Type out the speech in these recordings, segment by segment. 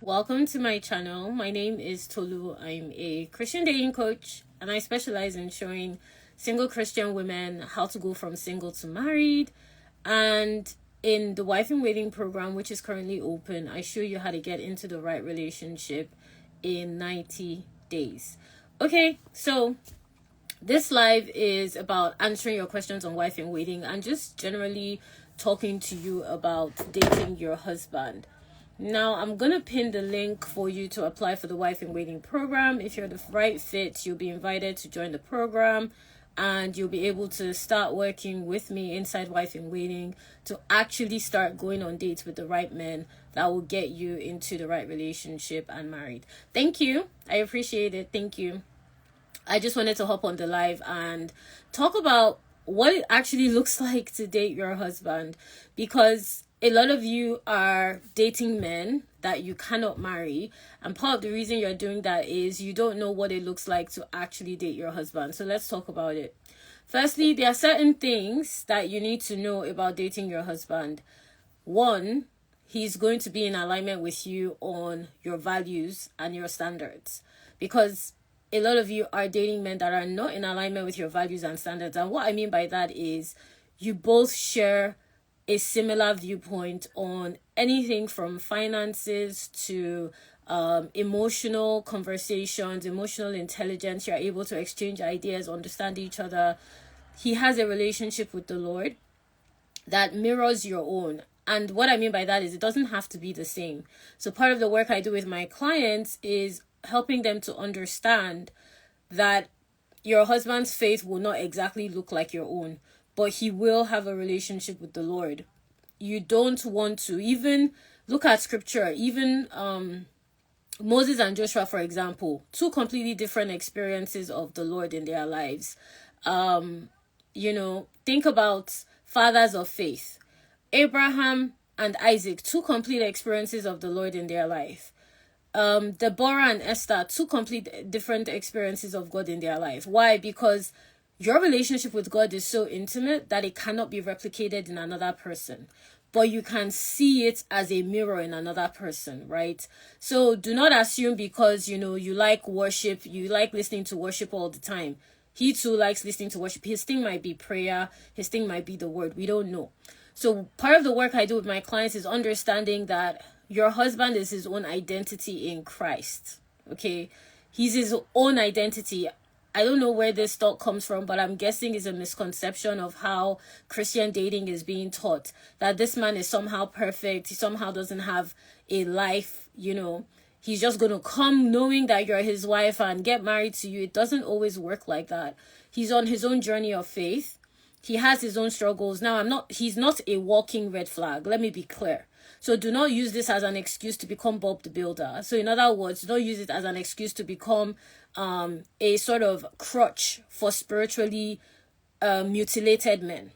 Welcome to my channel. My name is Tolu. I'm a Christian dating coach and I specialize in showing single Christian women how to go from single to married. And in the Wife in Waiting program, which is currently open, I show you how to get into the right relationship in 90 days. Okay, so this live is about answering your questions on Wife in Waiting and just generally talking to you about dating your husband. Now, I'm going to pin the link for you to apply for the Wife in Waiting program. If you're the right fit, you'll be invited to join the program and you'll be able to start working with me inside Wife in Waiting to actually start going on dates with the right men that will get you into the right relationship and married. Thank you. I appreciate it. Thank you. I just wanted to hop on the live and talk about what it actually looks like to date your husband, because a lot of you are dating men that you cannot marry, and part of the reason you're doing that is you don't know what it looks like to actually date your husband. So let's talk about it. Firstly, there are certain things that you need to know about dating your husband. One, he's going to be in alignment with you on your values and your standards, because a lot of you are dating men that are not in alignment with your values and standards. And what I mean by that is you both share a similar viewpoint on anything from finances to emotional conversations, emotional intelligence. You're able to exchange ideas, understand each other. He has a relationship with the Lord that mirrors your own. And what I mean by that is it doesn't have to be the same. So part of the work I do with my clients is helping them to understand that your husband's faith will not exactly look like your own, but he will have a relationship with the Lord. You don't want to even look at scripture, even Moses and Joshua, for example, two completely different experiences of the Lord in their lives. Think about fathers of faith. Abraham and Isaac, two complete experiences of the Lord in their life. Deborah and Esther, two complete different experiences of God in their life. Why? Because your relationship with God is so intimate that it cannot be replicated in another person, but you can see it as a mirror in another person, right? So do not assume because, you like worship, you like listening to worship all the time. He too likes listening to worship. His thing might be prayer. His thing might be the word. We don't know. So part of the work I do with my clients is understanding that your husband is his own identity in Christ. Okay? He's his own identity. I don't know where this thought comes from, but I'm guessing it's a misconception of how Christian dating is being taught. That this man is somehow perfect. He somehow doesn't have a life, He's just going to come knowing that you're his wife and get married to you. It doesn't always work like that. He's on his own journey of faith. He has his own struggles. Now, he's not a walking red flag. Let me be clear. So do not use this as an excuse to become Bob the Builder. So in other words, don't use it as an excuse to become a sort of crutch for spiritually mutilated men.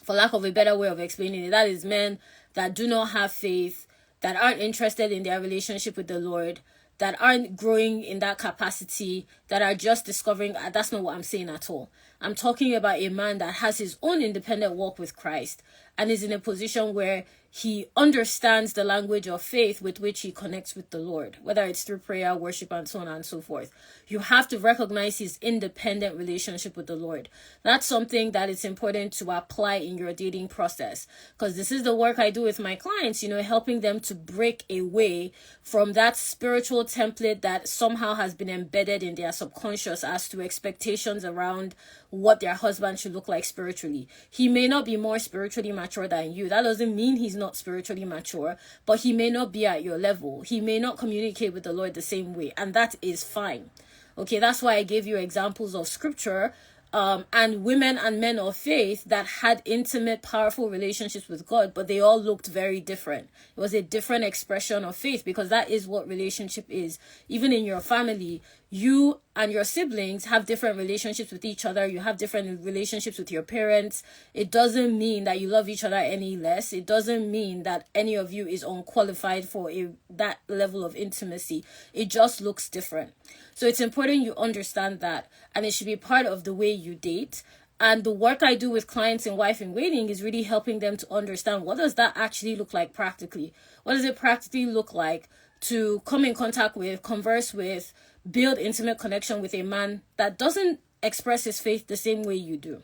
For lack of a better way of explaining it, that is men that do not have faith, that aren't interested in their relationship with the Lord, that aren't growing in that capacity, that are just discovering. That's not what I'm saying at all. I'm talking about a man that has his own independent walk with Christ and is in a position where he understands the language of faith with which he connects with the Lord, whether it's through prayer, worship, and so on and so forth. You have to recognize his independent relationship with the Lord. That's something that is important to apply in your dating process, because this is the work I do with my clients, helping them to break away from that spiritual template that somehow has been embedded in their subconscious as to expectations around what their husband should look like spiritually. He may not be more spiritually mature than you. That doesn't mean he's not spiritually mature, but he may not be at your level. He may not communicate with the Lord the same way, and that is fine. Okay, that's why I gave you examples of scripture and women and men of faith that had intimate, powerful relationships with God, but they all looked very different. It was a different expression of faith, because that is what relationship is. Even in your family, you and your siblings have different relationships with each other. You have different relationships with your parents. It doesn't mean that you love each other any less. It doesn't mean that any of you is unqualified for that level of intimacy. It just looks different. So it's important you understand that, and it should be part of the way you date. And the work I do with clients in Wife in Waiting is really helping them to understand, what does that actually look like practically? What does it practically look like to come in contact with, converse with, build intimate connection with a man that doesn't express his faith the same way you do?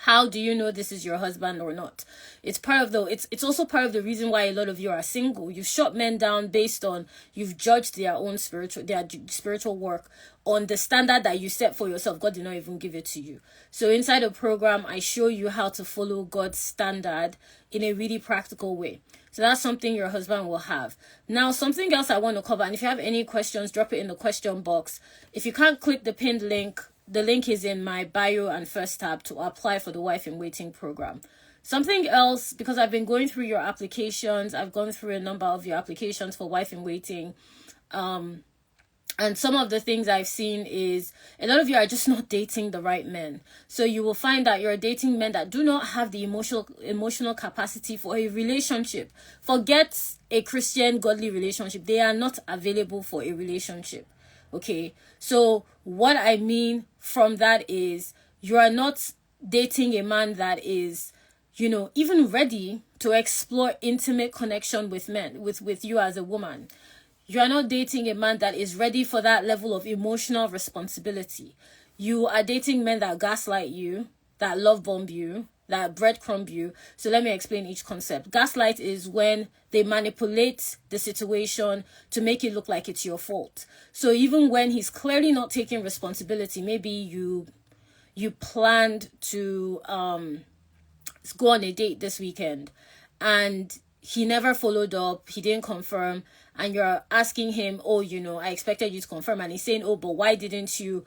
How do you know this is your husband or not? It's also part of the reason why a lot of you are single. You've shot men down based on, you've judged their spiritual work on the standard that you set for yourself. God did not even give it to you. So inside the program, I show you how to follow God's standard in a really practical way. So that's something your husband will have. Now, something else I want to cover, and if you have any questions, drop it in the question box. If you can't click the pinned link, the link is in my bio and first tab to apply for the Wife in Waiting program. Something else, because I've been going through your applications, I've gone through a number of your applications for Wife in Waiting. And some of the things I've seen is a lot of you are just not dating the right men. So you will find that you're dating men that do not have the emotional capacity for a relationship. Forget a Christian godly relationship. They are not available for a relationship. Okay, so what I mean from that is you are not dating a man that is, even ready to explore intimate connection with men, with you as a woman. You are not dating a man that is ready for that level of emotional responsibility. You are dating men that gaslight you, that love bomb you, that breadcrumb you. So let me explain each concept. Gaslight is when they manipulate the situation to make it look like it's your fault. So even when he's clearly not taking responsibility, maybe you planned to go on a date this weekend and he never followed up, he didn't confirm, and you're asking him, I expected you to confirm, and he's saying, but why didn't you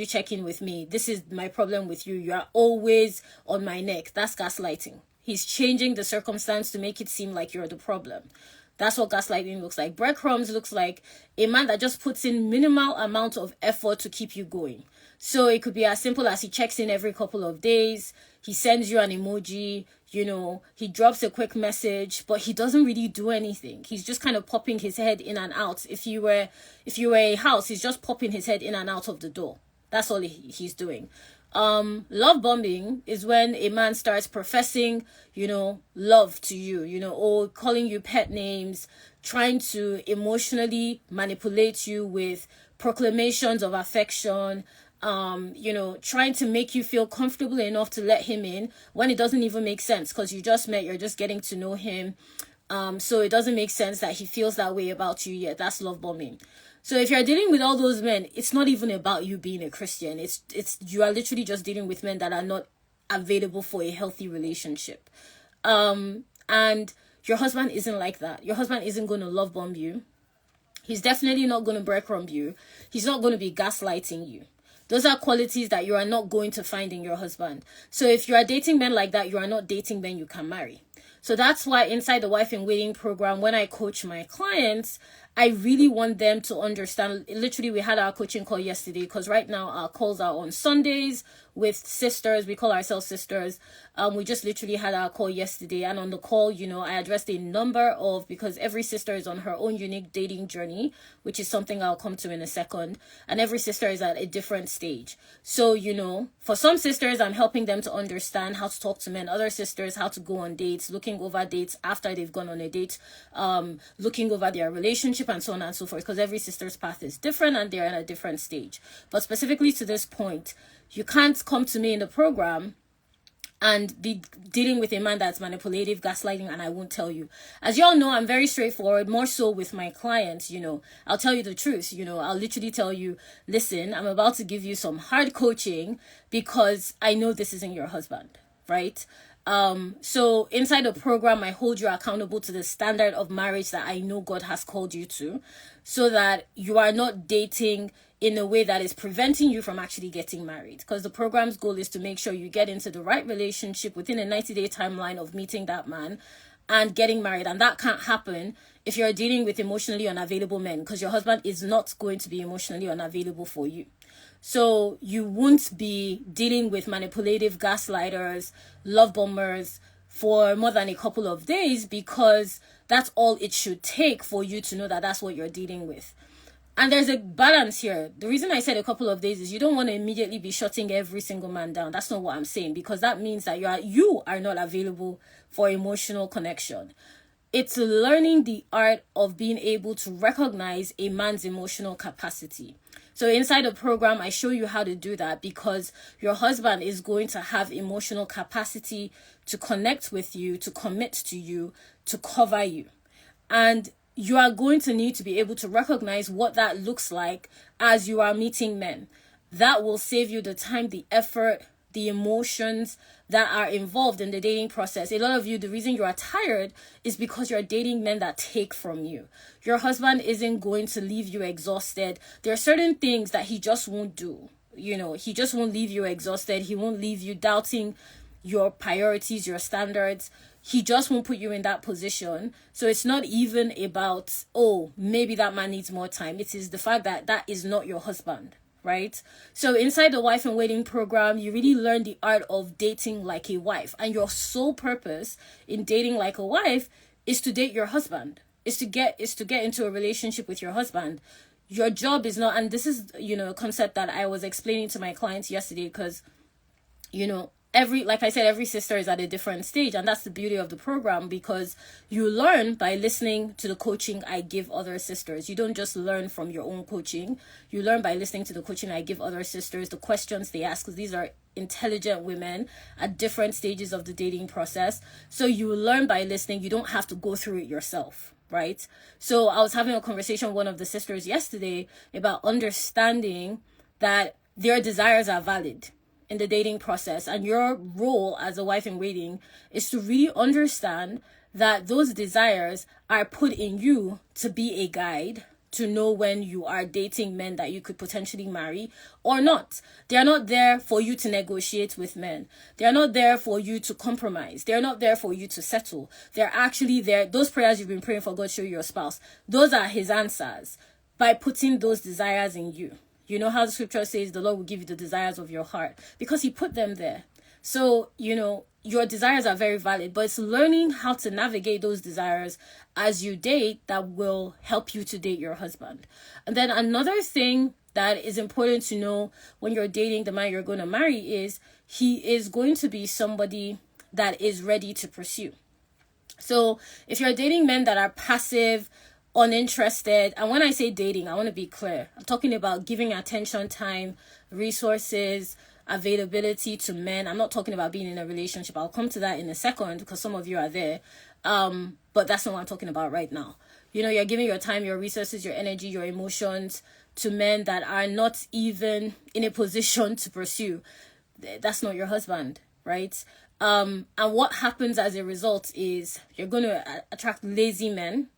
check in with me? This is my problem with you. You are always on my neck. That's gaslighting. He's changing the circumstance to make it seem like you're the problem. That's what gaslighting looks like. Breadcrumbs looks like a man that just puts in minimal amount of effort to keep you going. So it could be as simple as he checks in every couple of days, he sends you an emoji, he drops a quick message, but he doesn't really do anything. He's just kind of popping his head in and out. If you were a house, he's just popping his head in and out of the door. That's all he's doing. Love bombing is when a man starts professing, love to you, or calling you pet names, trying to emotionally manipulate you with proclamations of affection, trying to make you feel comfortable enough to let him in when it doesn't even make sense because you just met, you're just getting to know him. So it doesn't make sense that he feels that way about you yet. That's love bombing. So if you're dealing with all those men, it's not even about you being a Christian. It's you are literally just dealing with men that are not available for a healthy relationship. And your husband isn't like that. Your husband isn't going to love bomb you. He's definitely not going to breadcrumb you. He's not going to be gaslighting you. Those are qualities that you are not going to find in your husband. So if you are dating men like that, you are not dating men you can marry. So that's why inside the Wife in Waiting program, when I coach my clients, I really want them to understand. Literally, we had our coaching call yesterday because right now our calls are on Sundays with sisters. We call ourselves sisters. We just literally had our call yesterday, and on the call, I addressed a number of, because every sister is on her own unique dating journey, which is something I'll come to in a second, and every sister is at a different stage. So, for some sisters, I'm helping them to understand how to talk to men. Other sisters, how to go on dates, looking over dates after they've gone on a date, looking over their relationship, and so on and so forth, because every sister's path is different and they're at a different stage. But specifically to this point, you can't come to me in the program and be dealing with a man that's manipulative, gaslighting, and I won't tell you. As you all know, I'm very straightforward, more so with my clients. I'll tell you the truth. I'll literally tell you, listen, I'm about to give you some hard coaching because I know this isn't your husband, right? So inside the program, I hold you accountable to the standard of marriage that I know God has called you to, so that you are not dating in a way that is preventing you from actually getting married. Because the program's goal is to make sure you get into the right relationship within a 90-day timeline of meeting that man and getting married. And that can't happen if you're dealing with emotionally unavailable men, because your husband is not going to be emotionally unavailable for you. So you won't be dealing with manipulative gaslighters, love bombers for more than a couple of days, because that's all it should take for you to know that that's what you're dealing with. And there's a balance here. The reason I said a couple of days is you don't want to immediately be shutting every single man down. That's not what I'm saying, because that means that you are not available for emotional connection. It's learning the art of being able to recognize a man's emotional capacity. So inside the program, I show you how to do that, because your husband is going to have emotional capacity to connect with you, to commit to you, to cover you. And you are going to need to be able to recognize what that looks like as you are meeting men. That will save you the time, the effort, the emotions that are involved in the dating process. A lot of you, the reason you are tired is because you're dating men that take from you. Your husband isn't going to leave you exhausted. There are certain things that he just won't do. He just won't leave you exhausted. He won't leave you doubting your priorities, your standards. He just won't put you in that position. So it's not even about, oh, maybe that man needs more time. It is the fact that that is not your husband. Right? So inside the Wife in Waiting program, you really learn the art of dating like a wife. And your sole purpose in dating like a wife is to date your husband, is to get into a relationship with your husband. Your job is not, and this is, a concept that I was explaining to my clients yesterday, because, like I said, every sister is at a different stage, and that's the beauty of the program, because you learn by listening to the coaching I give other sisters. You don't just learn from your own coaching. You learn by listening to the coaching I give other sisters, the questions they ask, because these are intelligent women at different stages of the dating process. So you learn by listening. You don't have to go through it yourself, right? So I was having a conversation with one of the sisters yesterday about understanding that their desires are valid in the dating process, and your role as a wife in waiting is to really understand that those desires are put in you to be a guide, to know when you are dating men that you could potentially marry or not. They are not there for you to negotiate with men. They are not there for you to compromise. They are not there for you to settle. They're actually there. Those prayers you've been praying for God show you your spouse, those are his answers by putting those desires in you. You know how the scripture says the Lord will give you the desires of your heart, because he put them there. So, your desires are very valid, but it's learning how to navigate those desires as you date that will help you to date your husband. And then another thing that is important to know when you're dating the man you're going to marry is he is going to be somebody that is ready to pursue. So if you're dating men that are passive, uninterested, and when I say dating, I want to be clear. I'm talking about giving attention, time, resources, availability to men. I'm not talking about being in a relationship. I'll come to that in a second, because some of you are there. But that's not what I'm talking about right now. You're giving your time, your resources, your energy, your emotions to men that are not even in a position to pursue. That's not your husband, right? And what happens as a result is you're going to attract lazy men.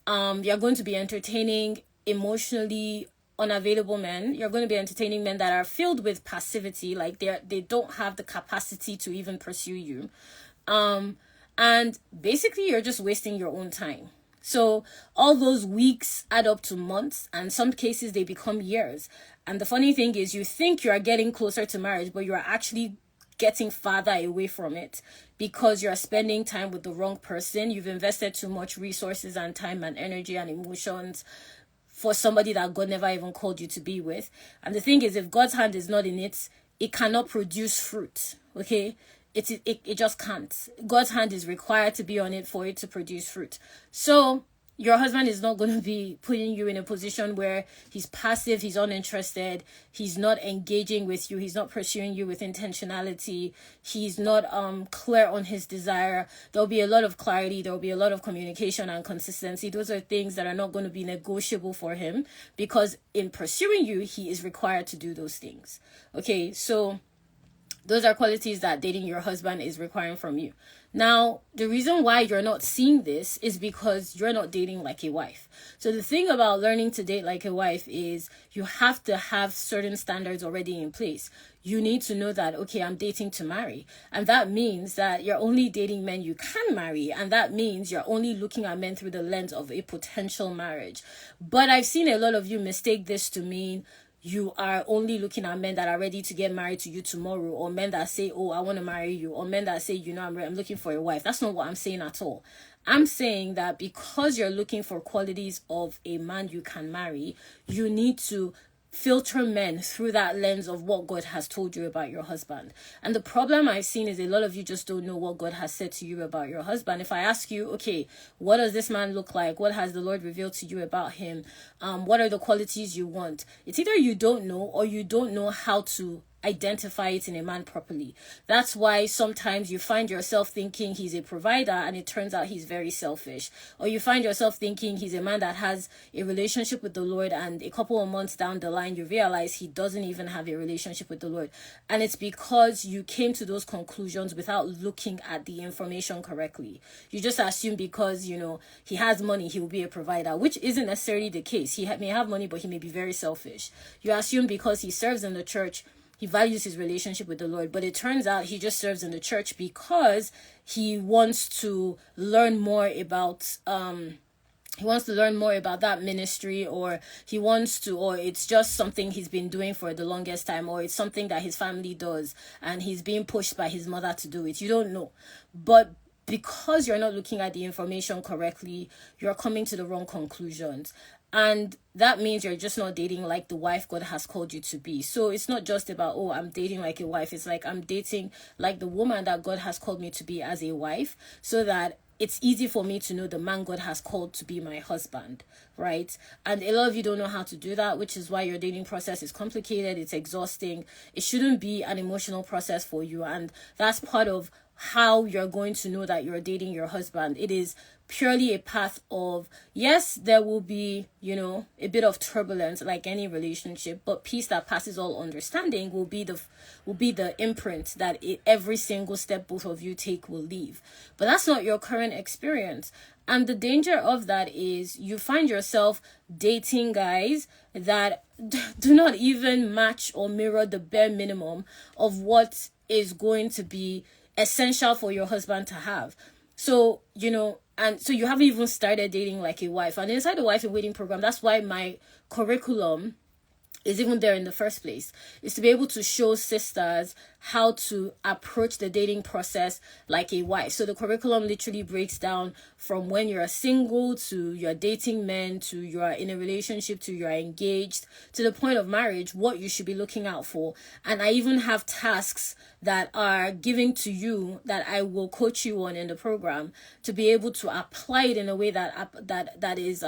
You're going to be entertaining emotionally unavailable men. You're going to be entertaining men that are filled with passivity, like they don't have the capacity to even pursue you. And basically you're just wasting your own time. So all those weeks add up to months, and some cases they become years. And the funny thing is, you think you are getting closer to marriage, but you are actually getting farther away from it, because you're spending time with the wrong person. You've invested too much resources and time and energy and emotions for somebody that God never even called you to be with. And the thing is, if God's hand is not in it, it cannot produce fruit. Okay? It just can't. God's hand is required to be on it for it to produce fruit. So your husband is not going to be putting you in a position where he's passive, he's uninterested, he's not engaging with you, he's not pursuing you with intentionality, he's not clear on his desire. There'll be a lot of clarity, there'll be a lot of communication and consistency. Those are things that are not going to be negotiable for him, because in pursuing you, he is required to do those things. Okay, so those are qualities that dating your husband is requiring from you. Now, the reason why you're not seeing this is because you're not dating like a wife. So the thing about learning to date like a wife is you have to have certain standards already in place. You need to know that, okay, I'm dating to marry. And that means that you're only dating men you can marry. And that means you're only looking at men through the lens of a potential marriage. But I've seen a lot of you mistake this to mean you are only looking at men that are ready to get married to you tomorrow, or men that say, oh, I want to marry you, or men that say, I'm looking for a wife. That's not what I'm saying at all. I'm saying that because you're looking for qualities of a man you can marry, you need to filter men through that lens of what God has told you about your husband. And the problem I've seen is a lot of you just don't know what God has said to you about your husband. If I ask you, okay, what does this man look like? What has the Lord revealed to you about him? What are the qualities you want? It's either you don't know or you don't know how to identify it in a man properly. That's why sometimes you find yourself thinking he's a provider and it turns out he's very selfish, or you find yourself thinking he's a man that has a relationship with the Lord and a couple of months down the line you realize he doesn't even have a relationship with the Lord. And it's because you came to those conclusions without looking at the information correctly. You just assume because he has money he will be a provider, which isn't necessarily the case. He may have money but he may be very selfish. You assume because he serves in the church he values his relationship with the Lord, but it turns out he just serves in the church because he wants to learn more about that ministry, or or it's just something he's been doing for the longest time, or it's something that his family does and he's being pushed by his mother to do it. You don't know. But because you're not looking at the information correctly, you're coming to the wrong conclusions. And that means you're just not dating like the wife God has called you to be. So it's not just about, oh, I'm dating like a wife. It's like I'm dating like the woman that God has called me to be as a wife, so that it's easy for me to know the man God has called to be my husband, right? And a lot of you don't know how to do that, which is why your dating process is complicated. It's exhausting. It shouldn't be an emotional process for you. And that's part of how you're going to know that you're dating your husband. It is purely a path of, yes, there will be, a bit of turbulence like any relationship, but peace that passes all understanding will be the imprint that every single step both of you take will leave. But that's not your current experience. And the danger of that is you find yourself dating guys that do not even match or mirror the bare minimum of what is going to be essential for your husband to have. So, and so you haven't even started dating like a wife. And inside the Wife in Waiting program, that's why my curriculum is even there in the first place, is to be able to show sisters how to approach the dating process like a wife. So the curriculum literally breaks down from when you're single to you're dating men to you're in a relationship to you're engaged to the point of marriage, what you should be looking out for. And I even have tasks that are given to you that I will coach you on in the program to be able to apply it in a way that is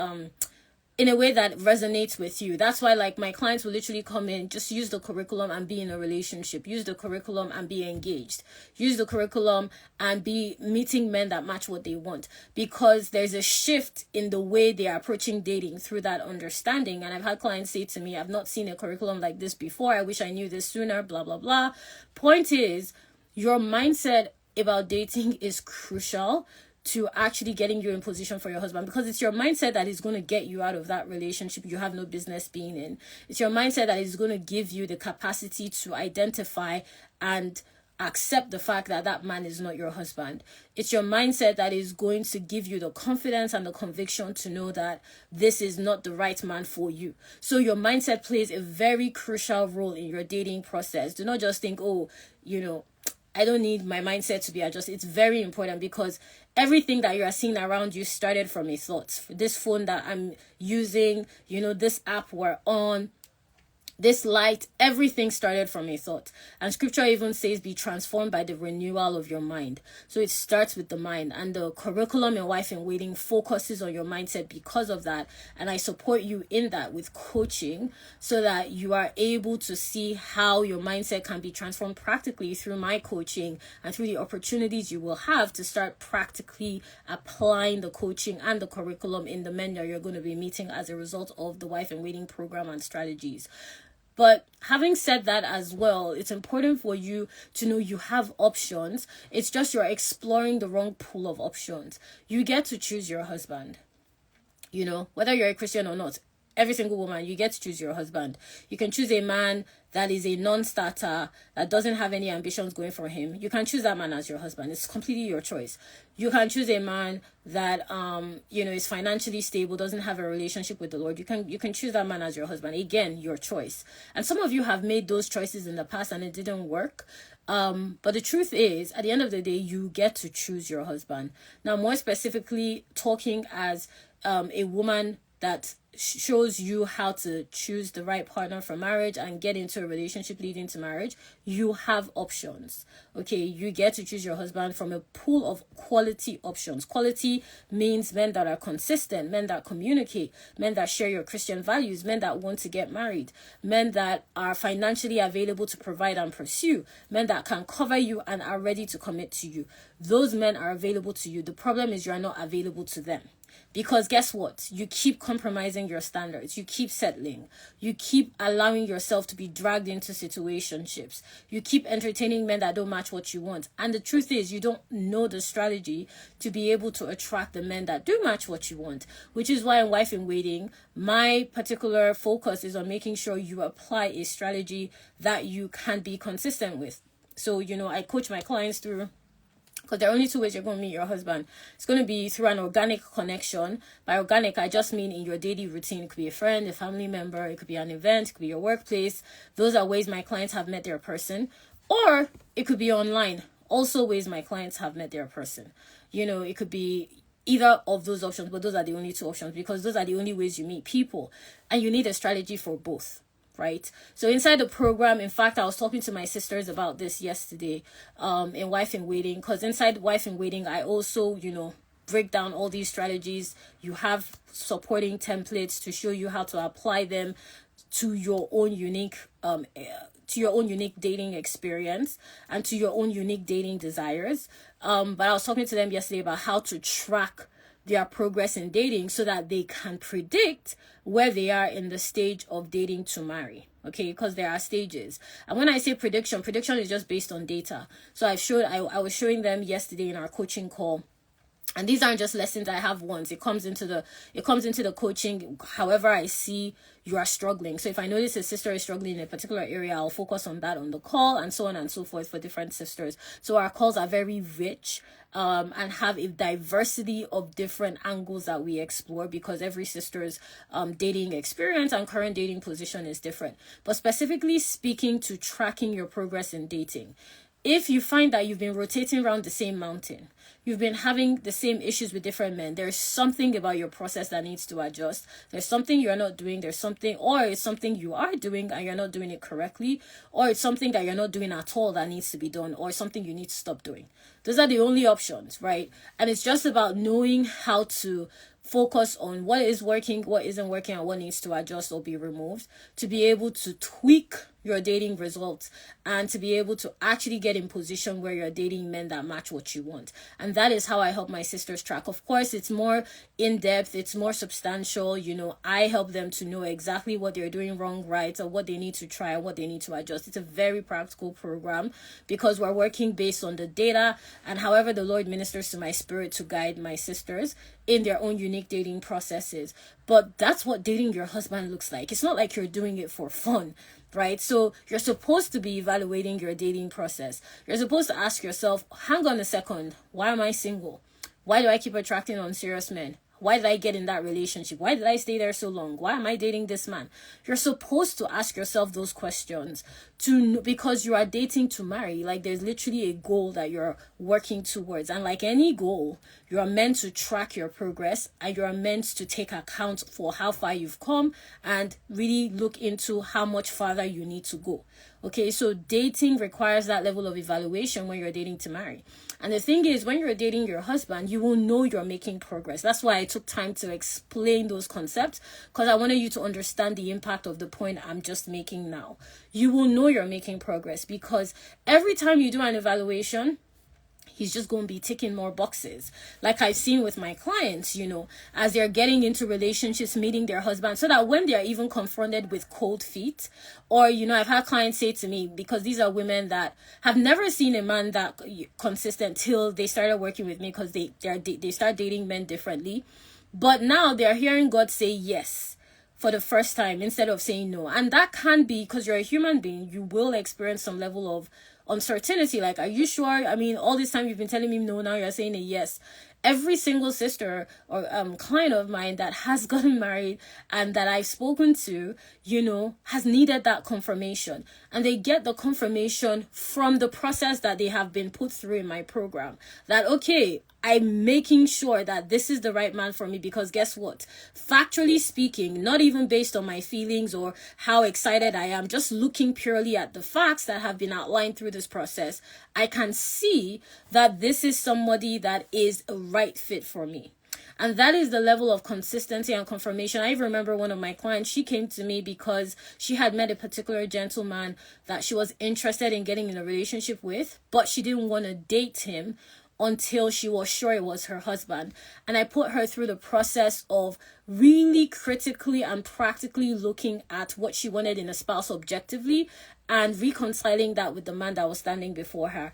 in a way that resonates with you. That's why my clients will literally come in, just use the curriculum and be in a relationship, use the curriculum and be engaged, use the curriculum and be meeting men that match what they want, because there's a shift in the way they are approaching dating through that understanding. And I've had clients say to me, I've not seen a curriculum like this before, I wish I knew this sooner, blah blah blah. Point is, your mindset about dating is crucial to actually getting you in position for your husband, because it's your mindset that is going to get you out of that relationship you have no business being in. It's your mindset that is going to give you the capacity to identify and accept the fact that that man is not your husband. It's your mindset that is going to give you the confidence and the conviction to know that this is not the right man for you. So your mindset plays a very crucial role in your dating process. Do not just think, I don't need my mindset to be adjusted. It's very important, because everything that you are seeing around you started from a thought. This phone that I'm using, this app we're on, this light, everything started from a thought. And scripture even says, be transformed by the renewal of your mind. So it starts with the mind, and the curriculum in Wife in Waiting focuses on your mindset because of that. And I support you in that with coaching, so that you are able to see how your mindset can be transformed practically through my coaching and through the opportunities you will have to start practically applying the coaching and the curriculum in the men that you're going to be meeting as a result of the Wife in Waiting program and strategies. But having said that as well, it's important for you to know you have options. It's just you're exploring the wrong pool of options. You get to choose your husband, whether you're a Christian or not. Every single woman, you get to choose your husband. You can choose a man that is a non-starter, that doesn't have any ambitions going for him. You can choose that man as your husband. It's completely your choice. You can choose a man that is financially stable, doesn't have a relationship with the Lord. You can choose that man as your husband. Again, your choice. And some of you have made those choices in the past and it didn't work. But the truth is, at the end of the day, you get to choose your husband. Now, more specifically, talking as a woman that shows you how to choose the right partner for marriage and get into a relationship leading to marriage, you have options. Okay, you get to choose your husband from a pool of quality options. Quality means men that are consistent, men that communicate, men that share your Christian values, men that want to get married, men that are financially available to provide and pursue, men that can cover you and are ready to commit to you. Those men are available to you. The problem is you are not available to them. Because guess what? You keep compromising your standards. You keep settling. You keep allowing yourself to be dragged into situationships. You keep entertaining men that don't match what you want. And the truth is, you don't know the strategy to be able to attract the men that do match what you want. Which is why in Wife in Waiting, my particular focus is on making sure you apply a strategy that you can be consistent with. So, I coach my clients through, because there are only two ways you're going to meet your husband. It's going to be through an organic connection. By organic, I just mean in your daily routine. It could be a friend, a family member, it could be an event, it could be your workplace. Those are ways my clients have met their person. Or it could be online. Also ways my clients have met their person. It could be either of those options, but those are the only two options because those are the only ways you meet people. And you need a strategy for both. Right? So inside the program, in fact, I was talking to my sisters about this yesterday in Wife in Waiting, because inside Wife in Waiting, I also, break down all these strategies. You have supporting templates to show you how to apply them to your own unique dating experience and to your own unique dating desires. But I was talking to them yesterday about how to track their progress in dating so that they can predict where they are in the stage of dating to marry. Okay, because there are stages. And when I say prediction is just based on data. So I was showing them yesterday in our coaching call. And these aren't just lessons I have once. It comes into the coaching. However, I see you are struggling. So if I notice a sister is struggling in a particular area, I'll focus on that on the call and so on and so forth for different sisters. So our calls are very rich and have a diversity of different angles that we explore because every sister's dating experience and current dating position is different. But specifically speaking to tracking your progress in dating, if you find that you've been rotating around the same mountain, you've been having the same issues with different men, there's something about your process that needs to adjust. There's something you're not doing. Or it's something you are doing and you're not doing it correctly. Or it's something that you're not doing at all that needs to be done. Or something you need to stop doing. Those are the only options, right? And it's just about knowing how to focus on what is working, what isn't working, and what needs to adjust or be removed to be able to tweak your dating results and to be able to actually get in position where you're dating men that match what you want. And that is how I help my sisters track. Of course, it's more in-depth, it's more substantial. I help them to know exactly what they're doing wrong, right, or what they need to try and what they need to adjust. It's a very practical program because we're working based on the data and however the Lord ministers to my spirit to guide my sisters in their own unique dating processes. But that's what dating your husband looks like. It's not like you're doing it for fun, right? So you're supposed to be evaluating your dating process. You're supposed to ask yourself, hang on a second, why am I single? Why do I keep attracting unserious men? Why did I get in that relationship? Why did I stay there so long? Why am I dating this man? You're supposed to ask yourself those questions because you are dating to marry. Like there's literally a goal that you're working towards. And like any goal, you are meant to track your progress and you are meant to take account for how far you've come and really look into how much farther you need to go. Okay, so dating requires that level of evaluation when you're dating to marry. And the thing is, when you're dating your husband, you will know you're making progress. That's why I took time to explain those concepts, because I wanted you to understand the impact of the point I'm just making now. You will know you're making progress because every time you do an evaluation, he's just going to be ticking more boxes. Like I've seen with my clients, as they're getting into relationships, meeting their husband, so that when they're even confronted with cold feet, or, I've had clients say to me, because these are women that have never seen a man that consistent till they started working with me because they start dating men differently. But now they're hearing God say yes for the first time instead of saying no. And that can be because you're a human being. You will experience some level of uncertainty. Like, are you sure? I mean, all this time you've been telling me no, now you're saying a yes. Every single sister or client of mine that has gotten married and that I've spoken to, has needed that confirmation. And they get the confirmation from the process that they have been put through in my program. That, okay, I'm making sure that this is the right man for me, because guess what? Factually speaking, not even based on my feelings or how excited I am, just looking purely at the facts that have been outlined through this process, I can see that this is somebody that is a right fit for me. And that is the level of consistency and confirmation. I remember one of my clients, she came to me because she had met a particular gentleman that she was interested in getting in a relationship with, but she didn't want to date him until she was sure it was her husband. And I put her through the process of really critically and practically looking at what she wanted in a spouse objectively and reconciling that with the man that was standing before her.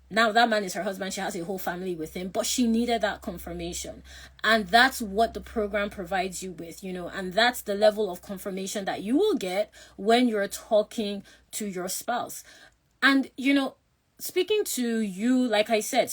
Now that man is her husband, she has a whole family with him, but she needed that confirmation. And that's what the program provides you with, and that's the level of confirmation that you will get when you're talking to your spouse. And, speaking to you, like I said,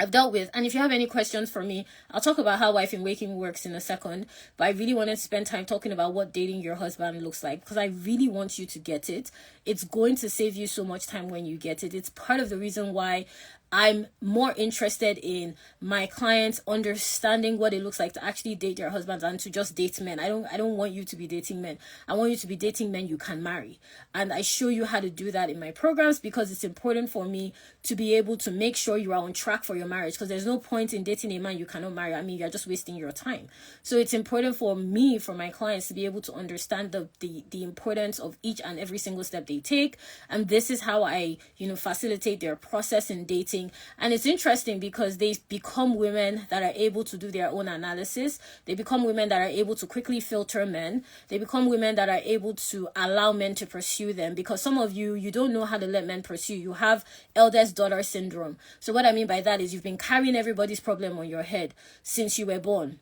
I've dealt with, and if you have any questions for me, I'll talk about how Wife in Waiting works in a second, but I really wanted to spend time talking about what dating your husband looks like, because I really want you to get it. It's going to save you so much time when you get it. It's part of the reason why I'm more interested in my clients understanding what it looks like to actually date their husbands and to just date men. I don't want you to be dating men. I want you to be dating men you can marry. And I show you how to do that in my programs, because it's important for me to be able to make sure you are on track for your marriage, because there's no point in dating a man you cannot marry. I mean, you're just wasting your time. So it's important for me, for my clients, to be able to understand the importance of each and every single step they take. And this is how I, facilitate their process in dating. And it's interesting because they become women that are able to do their own analysis. They become women that are able to quickly filter men. They become women that are able to allow men to pursue them, because some of you don't know how to let men pursue. You have eldest daughter syndrome. So what I mean by that is you've been carrying everybody's problem on your head since you were born.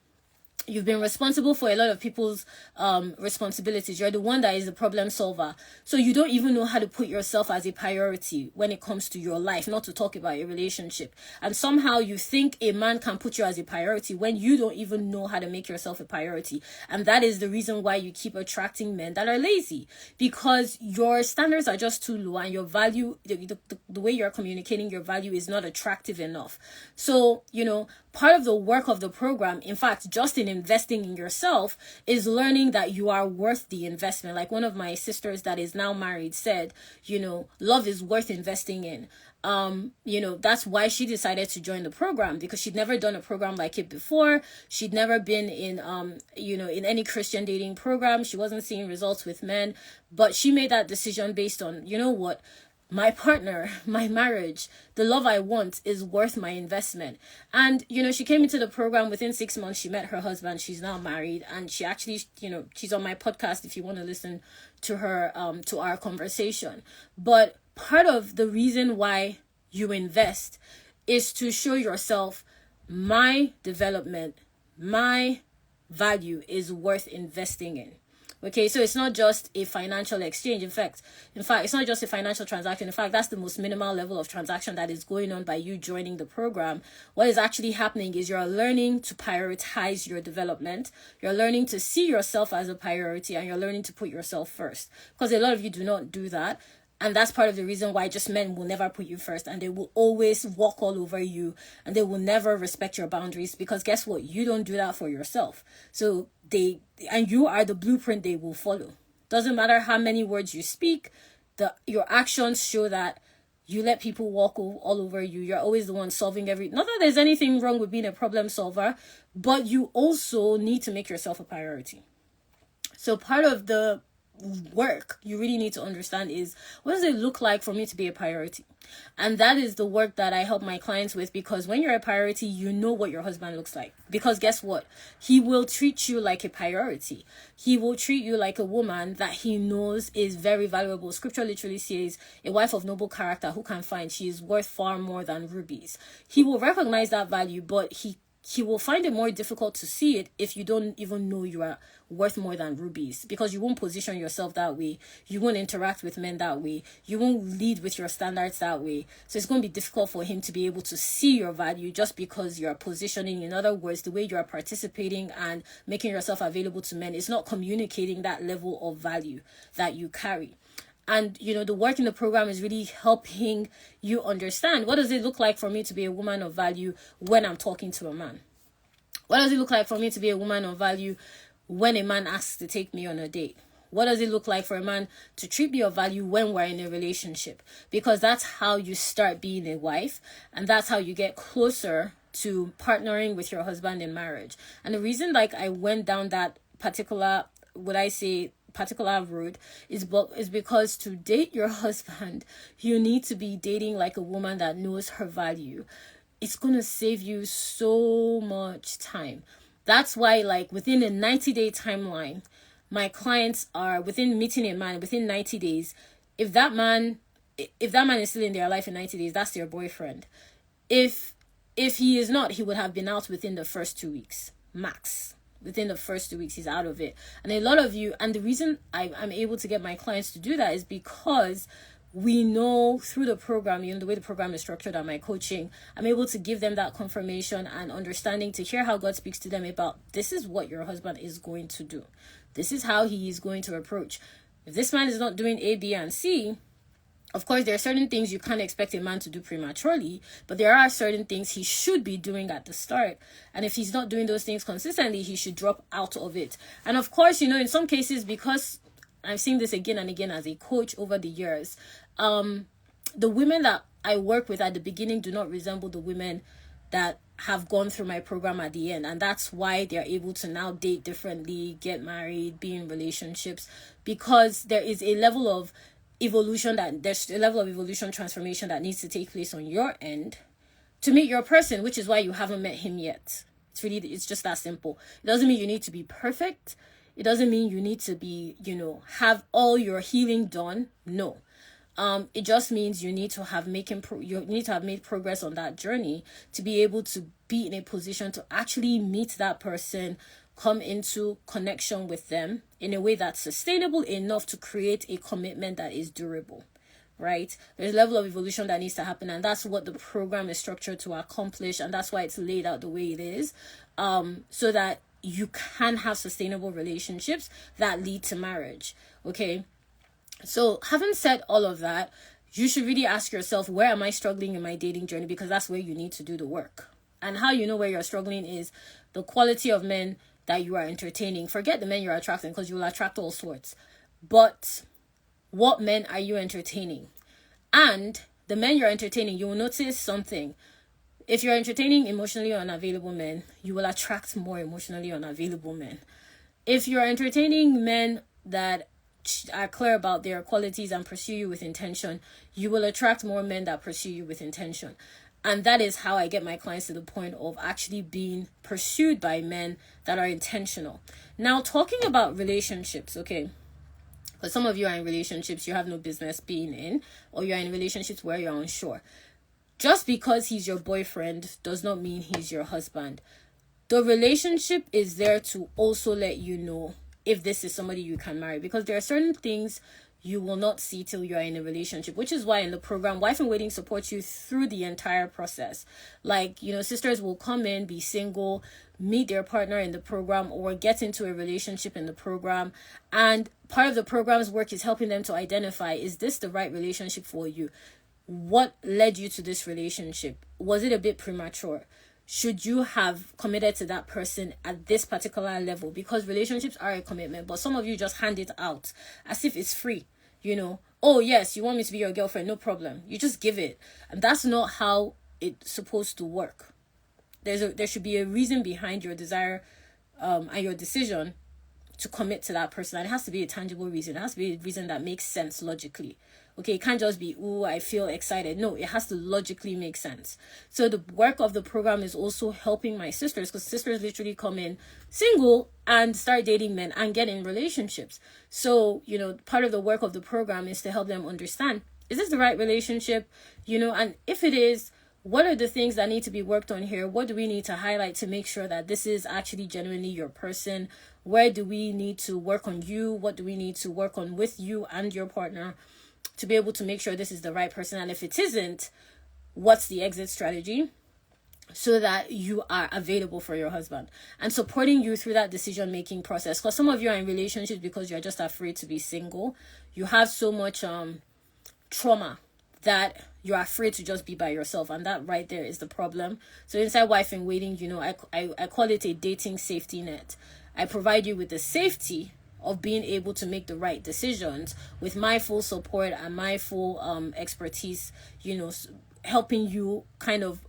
You've been responsible for a lot of people's responsibilities. You're the one that is the problem solver. So you don't even know how to put yourself as a priority when it comes to your life, not to talk about a relationship. And somehow you think a man can put you as a priority when you don't even know how to make yourself a priority. And that is the reason why you keep attracting men that are lazy, because your standards are just too low and your value, the way you're communicating your value is not attractive enough. So, part of the work of the program, in fact, just in investing in yourself, is learning that you are worth the investment. Like one of my sisters that is now married said, love is worth investing in. That's why she decided to join the program, because she'd never done a program like it before. She'd never been in any Christian dating program. She wasn't seeing results with men, but she made that decision based on, my partner, my marriage, the love I want is worth my investment. And, she came into the program. Within 6 months, she met her husband. She's now married. And she actually, she's on my podcast if you want to listen to her, to our conversation. But part of the reason why you invest is to show yourself my development, my value is worth investing in. Okay, so it's not just a financial exchange. In fact, it's not just a financial transaction. In fact, that's the most minimal level of transaction that is going on by you joining the program. What is actually happening is you're learning to prioritize your development. You're learning to see yourself as a priority, and you're learning to put yourself first. Because a lot of you do not do that. And that's part of the reason why just men will never put you first, and they will always walk all over you, and they will never respect your boundaries, because guess what? You don't do that for yourself. So you are the blueprint they will follow. Doesn't matter how many words you speak, your actions show that you let people walk all over you. You're always the one solving not that there's anything wrong with being a problem solver, but you also need to make yourself a priority. So part of the work you really need to understand is, what does it look like for me to be a priority? And that is the work that I help my clients with, because when you're a priority, you know what your husband looks like. Because guess what? He will treat you like a priority. He will treat you like a woman that he knows is very valuable. Scripture literally says, a wife of noble character who can find, she is worth far more than rubies. He will recognize that value, but he will find it more difficult to see it if you don't even know you are worth more than rubies, because you won't position yourself that way. You won't interact with men that way. You won't lead with your standards that way. So it's going to be difficult for him to be able to see your value just because you're positioning. In other words, the way you are participating and making yourself available to men is not communicating that level of value that you carry. And, the work in the program is really helping you understand, what does it look like for me to be a woman of value when I'm talking to a man? What does it look like for me to be a woman of value when a man asks to take me on a date? What does it look like for a man to treat me of value when we're in a relationship? Because that's how you start being a wife, and that's how you get closer to partnering with your husband in marriage. And the reason I went down that particular road is because to date your husband, you need to be dating like a woman that knows her value. It's going to save you so much time. That's why within a 90-day timeline, my clients are within meeting a man within 90 days. If that man is still in their life in 90 days, that's their boyfriend. If he is not, he would have been out within the first 2 weeks max. Within the first 2 weeks, he's out of it. And a lot of you, and the reason I'm able to get my clients to do that is because we know through the program, the way the program is structured and my coaching, I'm able to give them that confirmation and understanding to hear how God speaks to them about, this is what your husband is going to do. This is how he is going to approach. If this man is not doing A, B, and C, of course, there are certain things you can't expect a man to do prematurely, but there are certain things he should be doing at the start. And if he's not doing those things consistently, he should drop out of it. And of course, in some cases, because I've seen this again and again as a coach over the years, the women that I work with at the beginning do not resemble the women that have gone through my program at the end. And that's why they're able to now date differently, get married, be in relationships, because there is a level of evolution transformation that needs to take place on your end to meet your person, which is why you haven't met him yet. It's just that simple. It doesn't mean you need to be perfect. It doesn't mean you need to be, have all your healing done. No. It just means you need to have made progress on that journey to be able to be in a position to actually meet that person, come into connection with them in a way that's sustainable enough to create a commitment that is durable, right? There's a level of evolution that needs to happen, and that's what the program is structured to accomplish, and that's why it's laid out the way it is, so that you can have sustainable relationships that lead to marriage, okay? So having said all of that, you should really ask yourself, where am I struggling in my dating journey? Because that's where you need to do the work. And how you know where you're struggling is the quality of men that you are entertaining. Forget the men you're attracting, because you will attract all sorts. But what men are you entertaining? And the men you're entertaining, you will notice something. If you're entertaining emotionally unavailable men, you will attract more emotionally unavailable men. If you're entertaining men that are clear about their qualities and pursue you with intention, you will attract more men that pursue you with intention. And that is how I get my clients to the point of actually being pursued by men that are intentional. Now, talking about relationships, okay? Because some of you are in relationships you have no business being in, or you're in relationships where you're unsure. Just because he's your boyfriend does not mean he's your husband. The relationship is there to also let you know if this is somebody you can marry, because there are certain things you will not see till you're in a relationship, which is why in the program, Wife in Waiting supports you through the entire process. Sisters will come in, be single, meet their partner in the program, or get into a relationship in the program. And part of the program's work is helping them to identify, is this the right relationship for you? What led you to this relationship? Was it a bit premature? Should you have committed to that person at this particular level? Because relationships are a commitment, but some of you just hand it out as if it's free. Oh yes, you want me to be your girlfriend, no problem. You just give it. And that's not how it's supposed to work. There should be a reason behind your desire and your decision to commit to that person. And it has to be a tangible reason. It has to be a reason that makes sense logically. Okay, it can't just be, I feel excited. No, it has to logically make sense. So the work of the program is also helping my sisters, because sisters literally come in single and start dating men and get in relationships. So, part of the work of the program is to help them understand, is this the right relationship? And if it is, what are the things that need to be worked on here? What do we need to highlight to make sure that this is actually genuinely your person? Where do we need to work on you? What do we need to work on with you and your partner to be able to make sure this is the right person? And if it isn't, what's the exit strategy? so that you are available for your husband and supporting you through that decision making process. Because some of you are in relationships because you're just afraid to be single. You have so much trauma that you're afraid to just be by yourself, and that right there is the problem. So inside Wife in Waiting, I call it a dating safety net. I provide you with the safety of being able to make the right decisions with my full support and my full expertise, helping you kind of,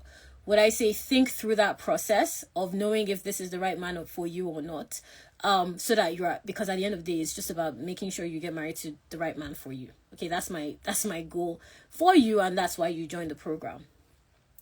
what I say, think through that process of knowing if this is the right man for you or not. So that because at the end of the day, it's just about making sure you get married to the right man for you. Okay, that's my goal for you, and that's why you joined the program.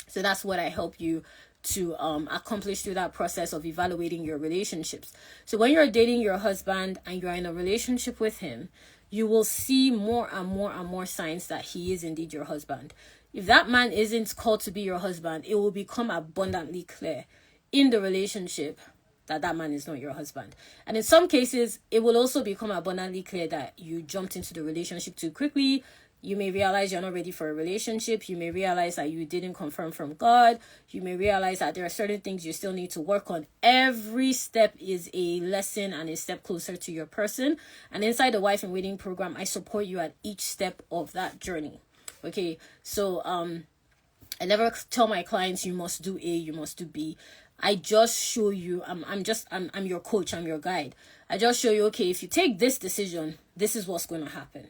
So that's what I help you to accomplish through that process of evaluating your relationships. So when you're dating your husband and you're in a relationship with him, you will see more and more and more signs that he is indeed your husband. If that man isn't called to be your husband, it will become abundantly clear in the relationship that man is not your husband. And in some cases, it will also become abundantly clear that you jumped into the relationship too quickly. You may realize you're not ready for a relationship. You may realize that you didn't confirm from God. You may realize that there are certain things you still need to work on. Every step is a lesson and a step closer to your person. And inside the Wife in Waiting program, I support you at each step of that journey. Okay, so I never tell my clients you must do A, you must do B. I just show you, I'm your coach, I'm your guide. I just show you, okay, if you take this decision, this is what's going to happen.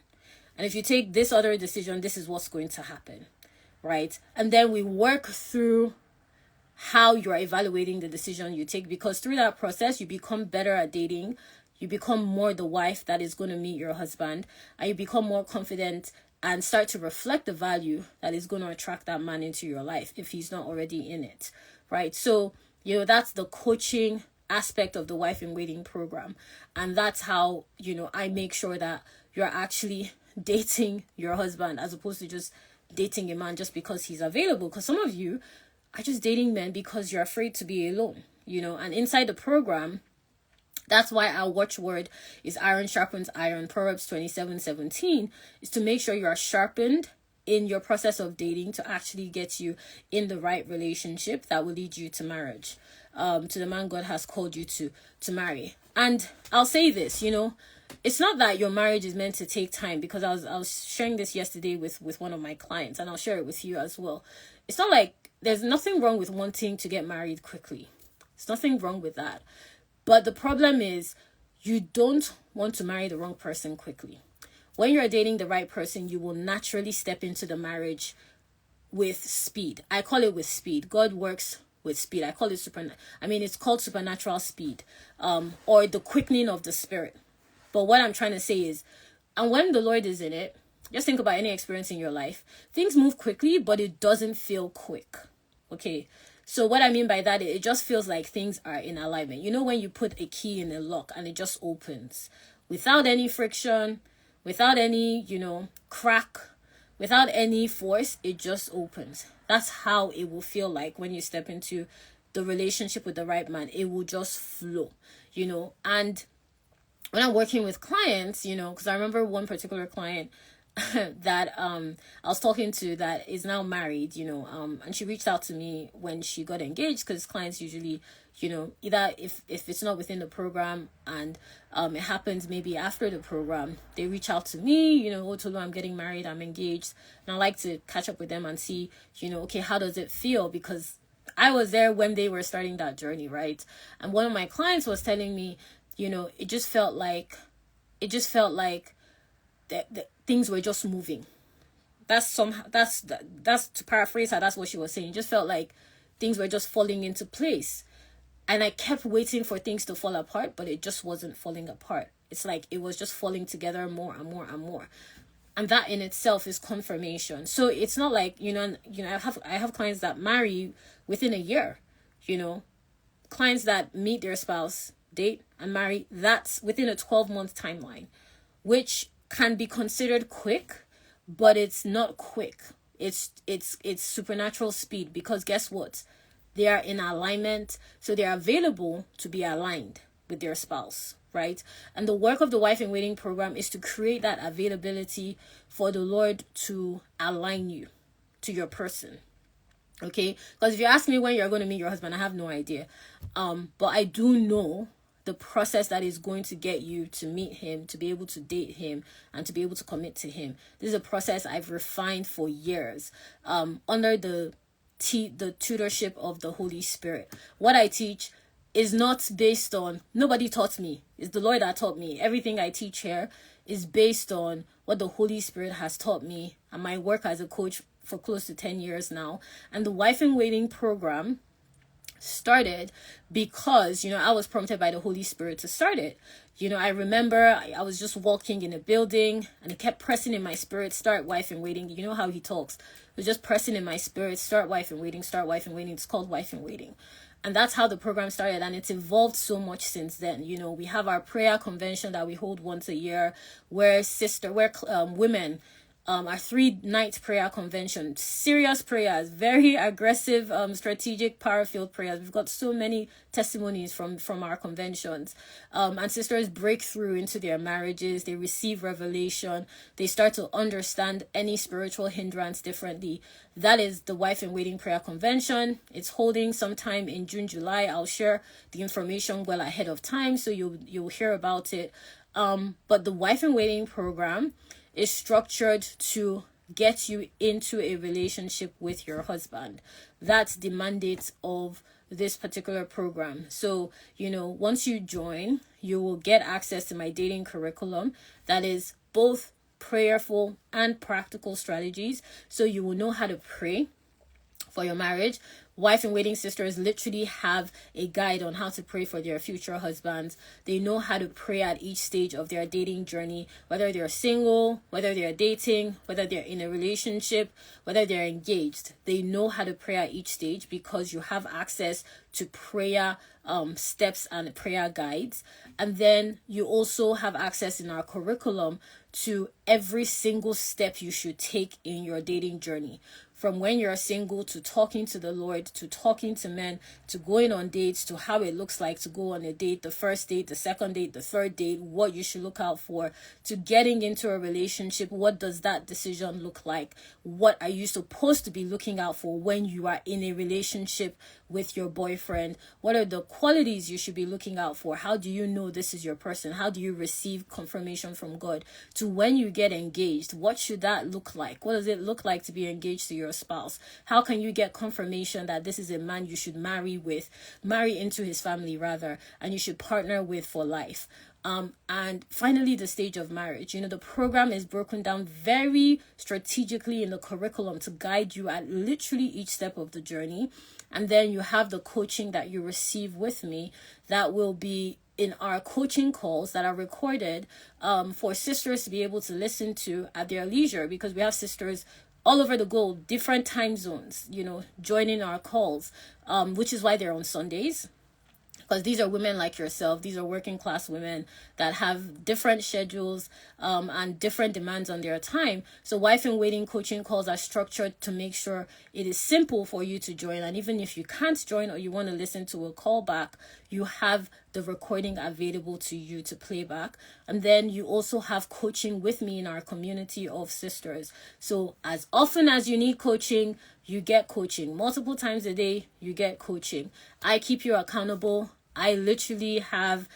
And if you take this other decision, this is what's going to happen, right? And then we work through how you're evaluating the decision you take, because through that process, you become better at dating. You become more the wife that is going to meet your husband, and you become more confident and start to reflect the value that is going to attract that man into your life if he's not already in it, right? So, that's the coaching aspect of the Wife in Waiting program. And that's how, I make sure that you're actually dating your husband as opposed to just dating a man just because he's available. Because some of you are just dating men because you're afraid to be alone, and inside the program, that's why our watchword is iron sharpens iron. Proverbs 27:17 is to make sure you are sharpened in your process of dating to actually get you in the right relationship that will lead you to marriage, to the man God has called you to marry. And I'll say this, it's not that your marriage is meant to take time, because I was sharing this yesterday with one of my clients, and I'll share it with you as well. It's not like there's nothing wrong with wanting to get married quickly. There's nothing wrong with that. But the problem is you don't want to marry the wrong person quickly. When you're dating the right person, you will naturally step into the marriage with speed. I call it with speed. God works with speed. I call it it's called supernatural speed, or the quickening of the spirit. But what I'm trying to say is, and when the Lord is in it, just think about any experience in your life. Things move quickly, but it doesn't feel quick. Okay. So what I mean by that, it just feels like things are in alignment. When you put a key in a lock and it just opens without any friction, without any, crack, without any force, it just opens. That's how it will feel like when you step into the relationship with the right man. It will just flow, and when I'm working with clients, because I remember one particular client that I was talking to that is now married, and she reached out to me when she got engaged, because clients usually, either if it's not within the program and it happens maybe after the program, they reach out to me, oh Tolu, I'm getting married, I'm engaged, and I like to catch up with them and see, okay, how does it feel? Because I was there when they were starting that journey, right? And one of my clients was telling me, it just felt like that things were just moving. That's to paraphrase her, that's what she was saying. It just felt like things were just falling into place. And I kept waiting for things to fall apart, but it just wasn't falling apart. It's like it was just falling together more and more and more. And that in itself is confirmation. So it's not like, I have clients that marry within a year, clients that meet their spouse, date and marry, that's within a 12-month timeline, which can be considered quick, but it's not quick. It's supernatural speed, because guess what? They are in alignment, so they are available to be aligned with their spouse, right? And the work of the Wife in Waiting program is to create that availability for the Lord to align you to your person. Okay, because if you ask me when you're going to meet your husband, I have no idea. But I do know the process that is going to get you to meet him, to be able to date him, and to be able to commit to him. This is a process I've refined for years, under the tutorship of the Holy Spirit. What I teach is not based on, nobody taught me. It's the Lord that taught me. Everything I teach here is based on what the Holy Spirit has taught me and my work as a coach for close to 10 years now. And the Wife in Waiting program started because, I was prompted by the Holy Spirit to start it. I remember I was just walking in a building and it kept pressing in my spirit, start Wife in Waiting. You know how he talks. It was just pressing in my spirit, start Wife in Waiting, start Wife in Waiting. It's called Wife in Waiting. And that's how the program started. And it's evolved so much since then. We have our prayer convention that we hold once a year where women, our 3-night prayer convention, serious prayers, very aggressive, strategic, power-filled prayers. We've got so many testimonies from our conventions. And sisters break through into their marriages. They receive revelation. They start to understand any spiritual hindrance differently. That is the Wife in Waiting prayer convention. It's holding sometime in June, July. I'll share the information well ahead of time, so you'll hear about it. But the Wife in Waiting program is structured to get you into a relationship with your husband. That's the mandate of this particular program. So, once you join, you will get access to my dating curriculum that is both prayerful and practical strategies. So you will know how to pray for your marriage. Wife in Waiting sisters literally have a guide on how to pray for their future husbands. They know how to pray at each stage of their dating journey, whether they're single, whether they're dating, whether they're in a relationship, whether they're engaged. They know how to pray at each stage because you have access to prayer steps and prayer guides. And then you also have access in our curriculum to every single step you should take in your dating journey. From when you're single, to talking to the Lord, to talking to men, to going on dates, to how it looks like to go on a date, the first date, the second date, the third date, what you should look out for, to getting into a relationship. What does that decision look like? What are you supposed to be looking out for when you are in a relationship with your boyfriend? What are the qualities you should be looking out for? How do you know this is your person? How do you receive confirmation from God? To when you get engaged, what should that look like? What does it look like to be engaged to your spouse? How can you get confirmation that this is a man you should marry into his family rather, and you should partner with for life? And finally, the stage of marriage. The program is broken down very strategically in the curriculum to guide you at literally each step of the journey. And then you have the coaching that you receive with me that will be in our coaching calls that are recorded for sisters to be able to listen to at their leisure, because we have sisters all over the globe, different time zones, joining our calls, which is why they're on Sundays. Because these are women like yourself. These are working class women that have different schedules and different demands on their time. So Wife in Waiting coaching calls are structured to make sure it is simple for you to join. And even if you can't join or you want to listen to a call back, you have the recording available to you to play back. And then you also have coaching with me in our community of sisters. So as often as you need coaching, you get coaching. Multiple times a day, you get coaching. I keep you accountable. I literally have,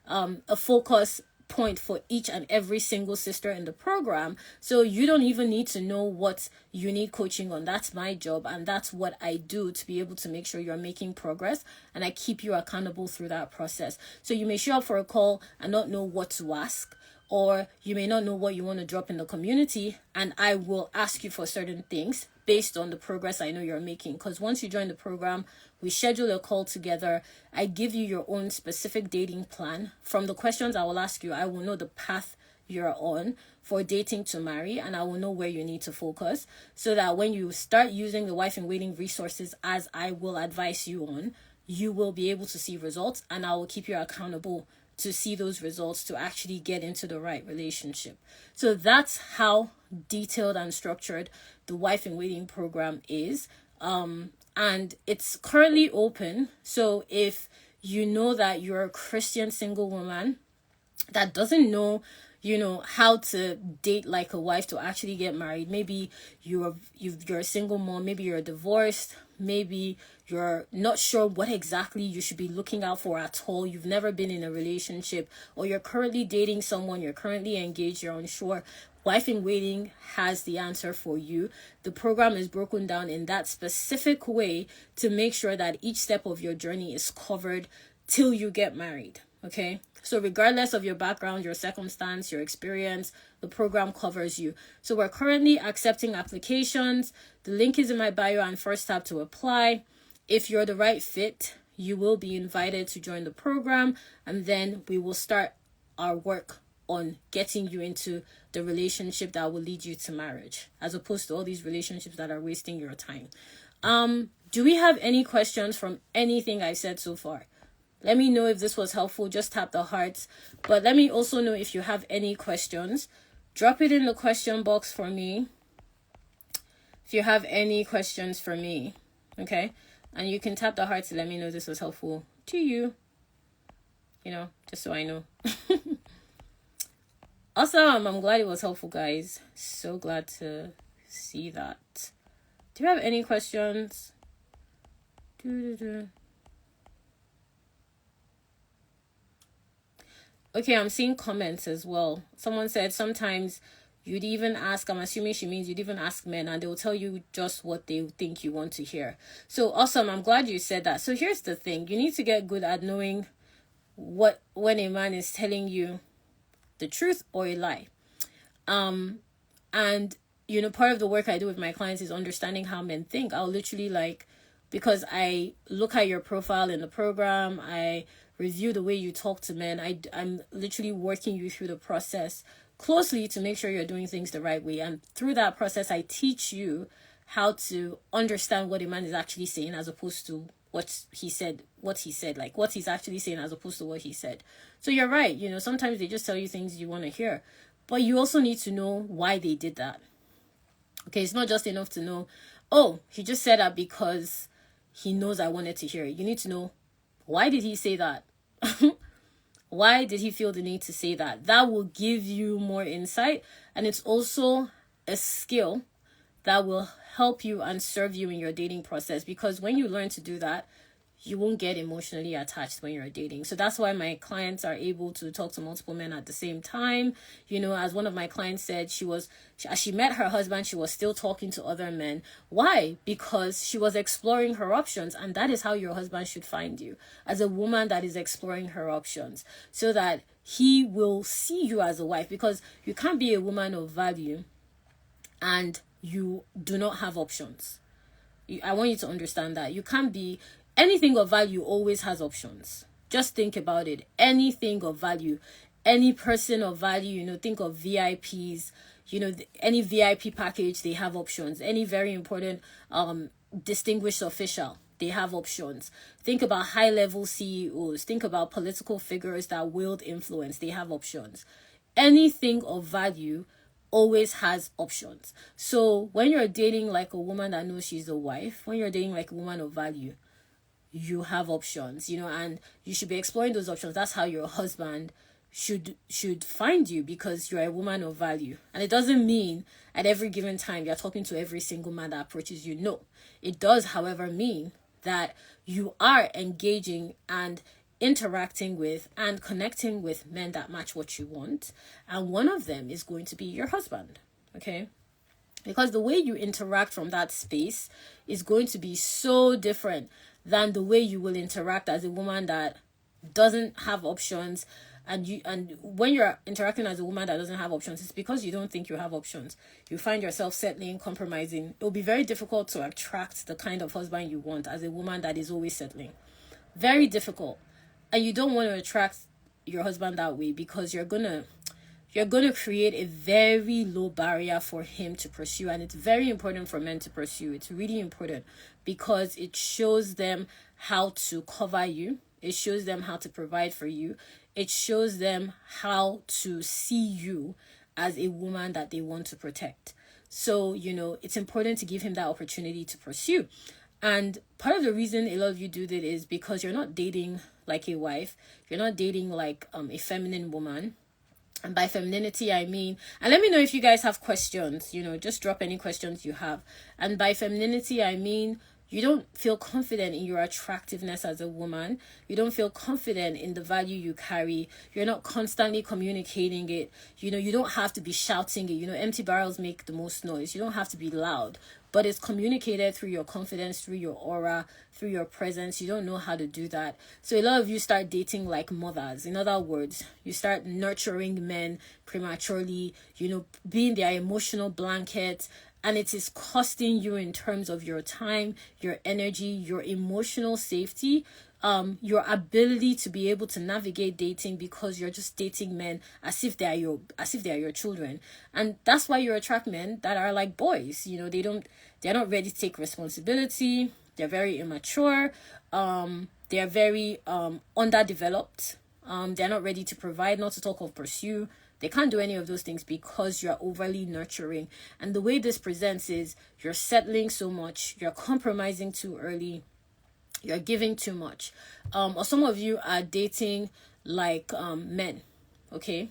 a focus point for each and every single sister in the program. So you don't even need to know what you need coaching on. That's my job, and that's what I do to be able to make sure you're making progress, and I keep you accountable through that process. So you may show up for a call and not know what to ask, or you may not know what you want to drop in the community, and I will ask you for certain things based on the progress I know you're making. Because once you join the program, we schedule a call together. I give you your own specific dating plan. From the questions I will ask you, I will know the path you're on for dating to marry, and I will know where you need to focus, so that when you start using the Wife in Waiting resources, as I will advise you on, you will be able to see results, and I will keep you accountable to see those results to actually get into the right relationship. So that's how detailed and structured the Wife in Waiting program is. And it's currently open. So if you know that you're a Christian single woman that doesn't know, how to date like a wife to actually get married. Maybe you're a single mom, maybe you're divorced, maybe you're not sure what exactly you should be looking out for at all. You've never been in a relationship, or you're currently dating someone, you're currently engaged, you're unsure. Wife in Waiting has the answer for you. The program is broken down in that specific way to make sure that each step of your journey is covered till you get married. Okay, so regardless of your background, your circumstance, your experience, the program covers you. So we're currently accepting applications. The link is in my bio and first tap to apply. If you're the right fit, you will be invited to join the program, and then we will start our work on getting you into the relationship that will lead you to marriage, as opposed to all these relationships that are wasting your time. Do we have any questions from anything I've said so far? Let me know if this was helpful. Just tap the hearts. But let me also know if you have any questions. Drop it in the question box for me if you have any questions for me. Okay? And you can tap the hearts to let me know this was helpful to you. Just so I know. Awesome. I'm glad it was helpful, guys. So glad to see that. Do you have any questions? Okay, I'm seeing comments as well. Someone said sometimes you'd even ask, I'm assuming she means you'd even ask men, and they'll tell you just what they think you want to hear. So awesome. I'm glad you said that. So here's the thing. You need to get good at knowing when a man is telling you the truth or a lie. And part of the work I do with my clients is understanding how men think. I'll literally because I look at your profile in the program, I review the way you talk to men. I'm literally working you through the process closely to make sure you're doing things the right way. And through that process, I teach you how to understand what a man is actually saying, as opposed to what he said, like what he's actually saying as opposed to what he said. So you're right. Sometimes they just tell you things you want to hear, but you also need to know why they did that. Okay. It's not just enough to know, oh, he just said that because he knows I wanted to hear it. You need to know, why did he say that? Why did he feel the need to say that? That will give you more insight. And it's also a skill that will help you and serve you in your dating process. Because when you learn to do that, you won't get emotionally attached when you're dating. So that's why my clients are able to talk to multiple men at the same time. As one of my clients said, as she met her husband, she was still talking to other men. Why? Because she was exploring her options. And that is how your husband should find you, as a woman that is exploring her options, so that he will see you as a wife. Because you can't be a woman of value and you do not have options. I want you to understand that. You can't be... Anything of value always has options. Just think about it. Anything of value, any person of value, think of VIPs, any VIP package, they have options. Any very important distinguished official, they have options. Think about high-level CEOs. Think about political figures that wield influence. They have options. Anything of value always has options. So when you're dating like a woman that knows she's a wife, when you're dating like a woman of value, you have options, and you should be exploring those options. That's how your husband should find you, because you're a woman of value. And it doesn't mean at every given time you're talking to every single man that approaches you. No, it does, however, mean that you are engaging and interacting with and connecting with men that match what you want. And one of them is going to be your husband. Okay. Because the way you interact from that space is going to be so different than the way you will interact as a woman that doesn't have options. And when you're interacting as a woman that doesn't have options, it's because you don't think you have options. You find yourself settling, compromising. It'll be very difficult to attract the kind of husband you want as a woman that is always settling. Very difficult. And you don't want to attract your husband that way, because you're gonna create a very low barrier for him to pursue. And it's very important for men to pursue. It's really important, because it shows them how to cover you. It shows them how to provide for you. It shows them how to see you as a woman that they want to protect. So, it's important to give him that opportunity to pursue. And part of the reason a lot of you do that is because you're not dating like a wife. You're not dating like a feminine woman. And by femininity, I mean, and let me know if you guys have questions, just drop any questions you have. And by femininity, I mean, you don't feel confident in your attractiveness as a woman. You don't feel confident in the value you carry. You're not constantly communicating it. You don't have to be shouting it. Empty barrels make the most noise. You don't have to be loud. But it's communicated through your confidence, through your aura, through your presence. You don't know how to do that. So a lot of you start dating like mothers. In other words, you start nurturing men prematurely, being their emotional blanket. And it is costing you in terms of your time, your energy, your emotional safety, your ability to be able to navigate dating, because you're just dating men as if they are your children. And that's why you attract men that are like boys. They're not ready to take responsibility. They're very immature. They're very underdeveloped. They're not ready to provide, not to talk of pursue. They can't do any of those things because you're overly nurturing. And the way this presents is you're settling so much, you're compromising too early, you're giving too much. Or some of you are dating like men, okay?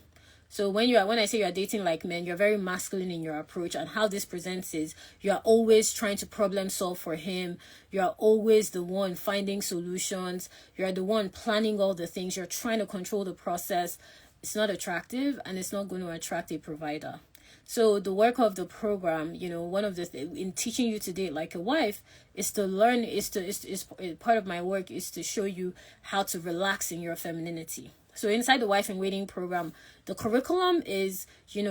So when I say you're dating like men, you're very masculine in your approach. And how this presents is you're always trying to problem solve for him. You're always the one finding solutions. You're the one planning all the things. You're trying to control the process. It's not attractive, and it's not going to attract a provider. So the work of the program, one of the in teaching you to date like a wife, is to learn, is part of my work is to show you how to relax in your femininity. So inside the Wife in Waiting program, the curriculum is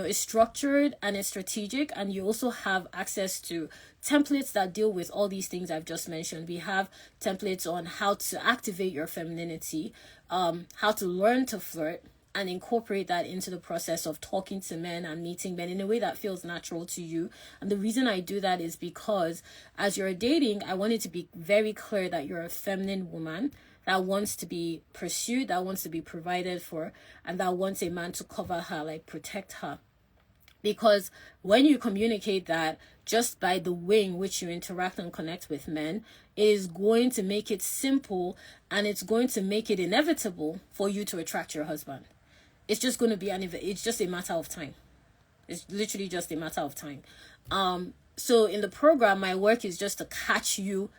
structured and it's strategic, and you also have access to templates that deal with all these things I've just mentioned. We have templates on how to activate your femininity, how to learn to flirt, and incorporate that into the process of talking to men and meeting men in a way that feels natural to you. And the reason I do that is because as you're dating, I want it to be very clear that you're a feminine woman that wants to be pursued, that wants to be provided for, and that wants a man to cover her, like protect her. Because when you communicate that just by the way in which you interact and connect with men, it is going to make it simple, and it's going to make it inevitable for you to attract your husband. It's just going to be it's just a matter of time. It's literally just a matter of time. So in the program, my work is just to catch you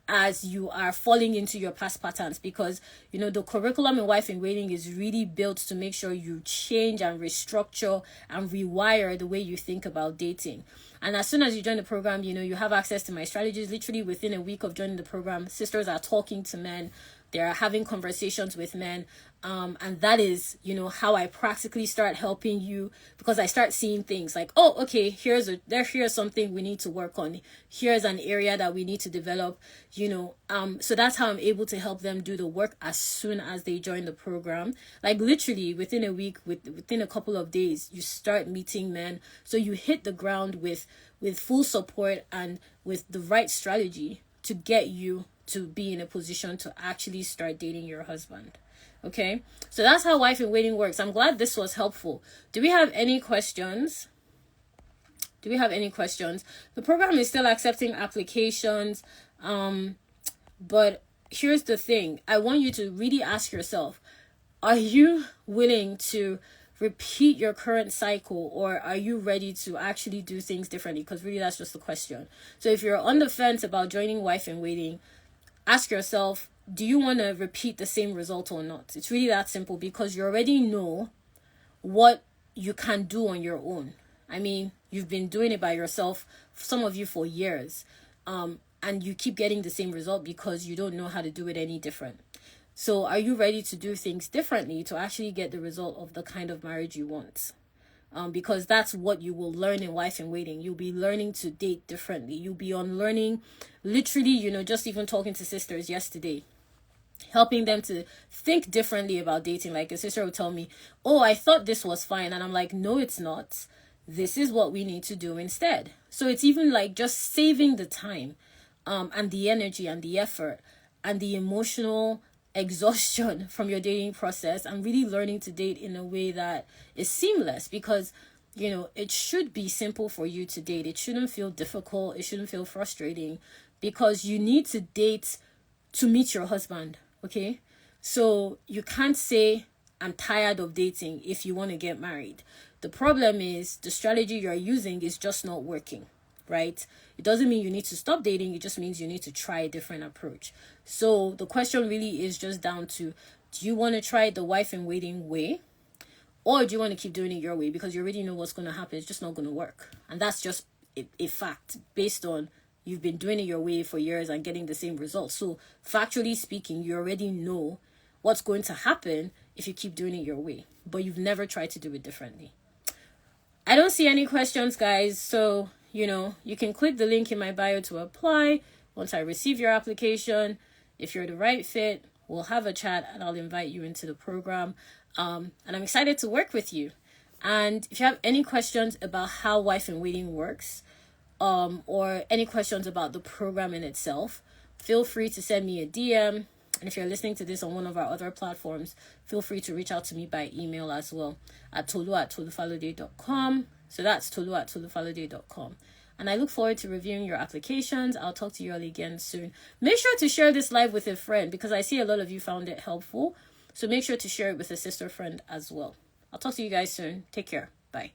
as you are falling into your past patterns, because the curriculum in Wife in Waiting is really built to make sure you change and restructure and rewire the way you think about dating. And as soon as you join the program, you have access to my strategies. Literally within a week of joining the program, sisters are talking to men, they're having conversations with men, and that is how I practically start helping you, because I start seeing things like, oh, okay, here's something we need to work on, here's an area that we need to develop, so that's how I'm able to help them do the work as soon as they join the program. Like literally within a week, within a couple of days, you start meeting men, so you hit the ground with full support and with the right strategy to get you to be in a position to actually start dating your husband. Okay, so that's how Wife in Waiting works. I'm glad this was helpful. Do we have any questions? The program is still accepting applications, but here's the thing. I want you to really ask yourself, are you willing to repeat your current cycle, or are you ready to actually do things differently? Because really that's just the question. So if you're on the fence about joining Wife in Waiting, ask yourself, do you want to repeat the same result or not? It's really that simple, because you already know what you can do on your own. I mean, you've been doing it by yourself, some of you for years, and you keep getting the same result because you don't know how to do it any different. So are you ready to do things differently to actually get the result of the kind of marriage you want? Because that's what you will learn in Wife in Waiting. You'll be learning to date differently. You'll be unlearning, literally, just even talking to sisters yesterday, helping them to think differently about dating. Like a sister would tell me, oh, I thought this was fine. And I'm like, no, it's not. This is what we need to do instead. So it's even like just saving the time, and the energy and the effort and the emotional exhaustion from your dating process, and really learning to date in a way that is seamless, because it should be simple for you to date. It shouldn't feel difficult. It shouldn't feel frustrating, because you need to date to meet your husband. Okay, so you can't say I'm tired of dating if you want to get married. The problem is the strategy you're using is just not working, right? It doesn't mean you need to stop dating. It just means you need to try a different approach. So the question really is just down to, do you want to try the wife in waiting way? Or do you want to keep doing it your way? Because you already know what's going to happen. It's just not going to work. And that's just a fact based on you've been doing it your way for years and getting the same results. So factually speaking, you already know what's going to happen if you keep doing it your way. But you've never tried to do it differently. I don't see any questions, guys. So, you can click the link in my bio to apply. Once I receive your application, if you're the right fit, we'll have a chat and I'll invite you into the program. And I'm excited to work with you. And if you have any questions about how Wife in Waiting works, or any questions about the program in itself, feel free to send me a DM. And if you're listening to this on one of our other platforms, feel free to reach out to me by email as well at tolu@tolufalode.com. So that's tolu@tolufalode.com. And I look forward to reviewing your applications. I'll talk to you all again soon. Make sure to share this live with a friend because I see a lot of you found it helpful. So make sure to share it with a sister friend as well. I'll talk to you guys soon. Take care. Bye.